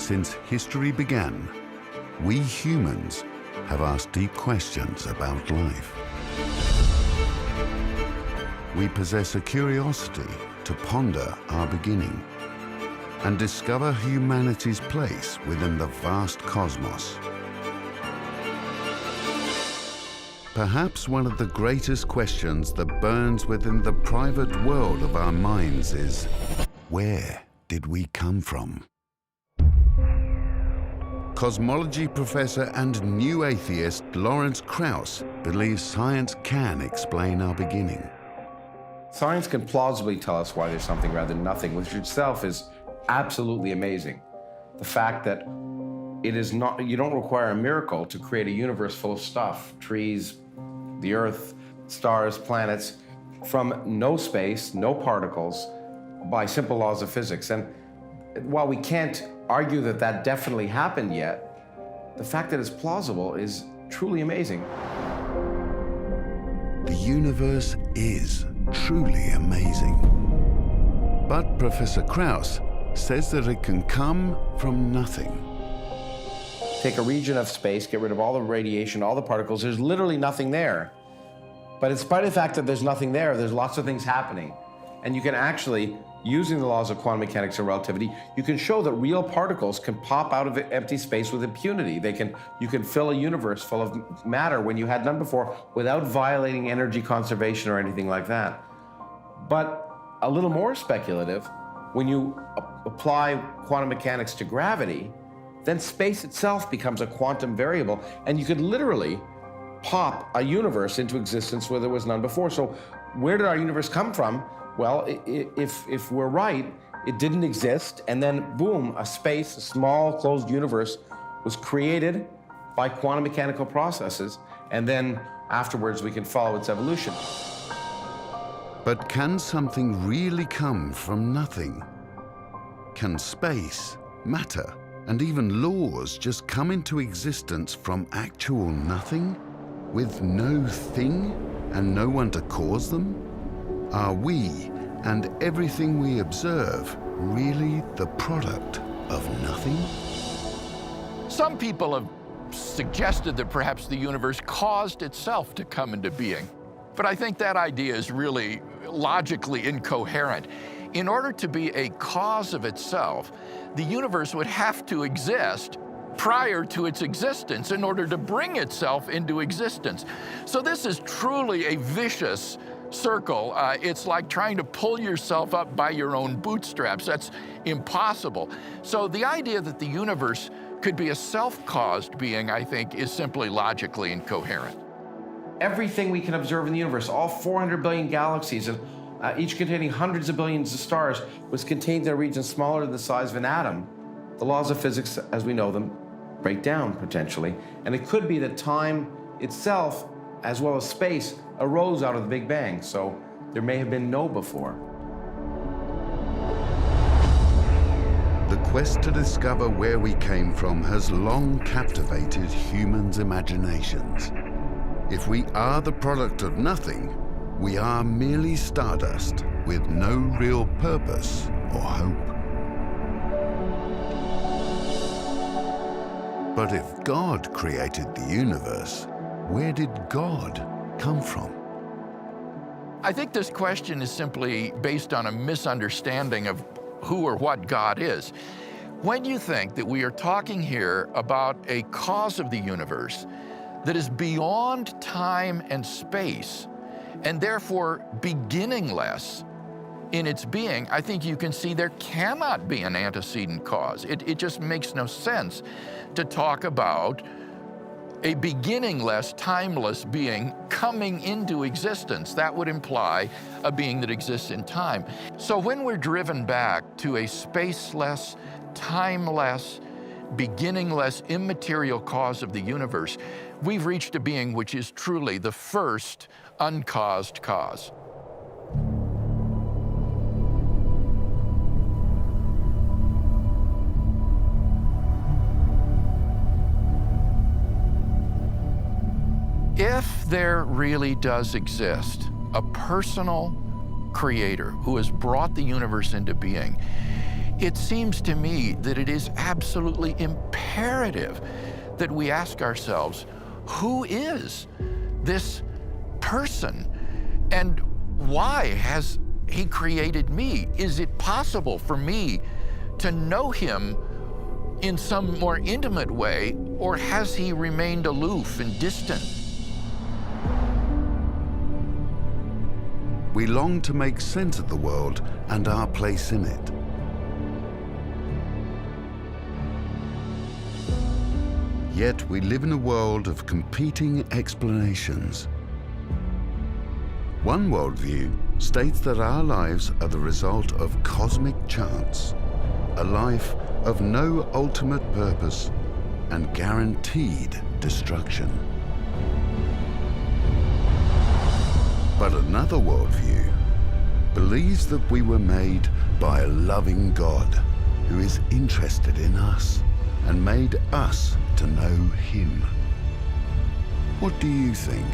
Since history began, we humans have asked deep questions about life. We possess a curiosity to ponder our beginning and discover humanity's place within the vast cosmos. Perhaps one of the greatest questions that burns within the private world of our minds is, where did we come from? Cosmology professor and new atheist Lawrence Krauss believes science can explain our beginning. Science can plausibly tell us why there's something rather than nothing, which itself is absolutely amazing. The fact that it is not, you don't require a miracle to create a universe full of stuff, trees, the earth, stars, planets, from no space, no particles, by simple laws of physics. And while we can't argue that that definitely happened yet, the fact that it's plausible is truly amazing. The universe is truly amazing. But Professor Krauss says that it can come from nothing. Take a region of space, get rid of all the radiation, all the particles, there's literally nothing there. But in spite of the fact that there's nothing there, there's lots of things happening. And you can actually, using the laws of quantum mechanics and relativity, you can show that real particles can pop out of empty space with impunity. You can fill a universe full of matter when you had none before without violating energy conservation or anything like that. But a little more speculative, when you apply quantum mechanics to gravity, then space itself becomes a quantum variable, and you could literally pop a universe into existence where there was none before. So where did our universe come from? Well, if we're right, it didn't exist, and then boom, a small closed universe was created by quantum mechanical processes, and then afterwards we can follow its evolution. But can something really come from nothing? Can space, matter, and even laws just come into existence from actual nothing, with no thing and no one to cause them? Are we and everything we observe really the product of nothing? Some people have suggested that perhaps the universe caused itself to come into being. But I think that idea is really logically incoherent. In order to be a cause of itself, the universe would have to exist prior to its existence in order to bring itself into existence. So this is truly a vicious circle. It's like trying to pull yourself up by your own bootstraps. That's impossible. So the idea that the universe could be a self-caused being, I think, is simply logically incoherent. Everything we can observe in the universe, all 400 billion galaxies, and each containing hundreds of billions of stars, was contained in a region smaller than the size of an atom. The laws of physics, as we know them, break down potentially. And it could be that time itself, as well as space, arose out of the Big Bang. So there may have been no before. The quest to discover where we came from has long captivated humans' imaginations. If we are the product of nothing, we are merely stardust with no real purpose or hope. But if God created the universe, where did God come from? I think this question is simply based on a misunderstanding of who or what God is. When you think that we are talking here about a cause of the universe that is beyond time and space, and therefore beginningless in its being, I think you can see there cannot be an antecedent cause. It just makes no sense to talk about a beginningless, timeless being coming into existence. That would imply a being that exists in time. So when we're driven back to a spaceless, timeless, beginningless, immaterial cause of the universe, we've reached a being which is truly the first uncaused cause. If there really does exist a personal creator who has brought the universe into being, it seems to me that it is absolutely imperative that we ask ourselves, who is this person? And why has he created me? Is it possible for me to know him in some more intimate way, or has he remained aloof and distant? We long to make sense of the world and our place in it. Yet we live in a world of competing explanations. One worldview states that our lives are the result of cosmic chance, a life of no ultimate purpose and guaranteed destruction. But another worldview believes that we were made by a loving God who is interested in us and made us to know him. What do you think?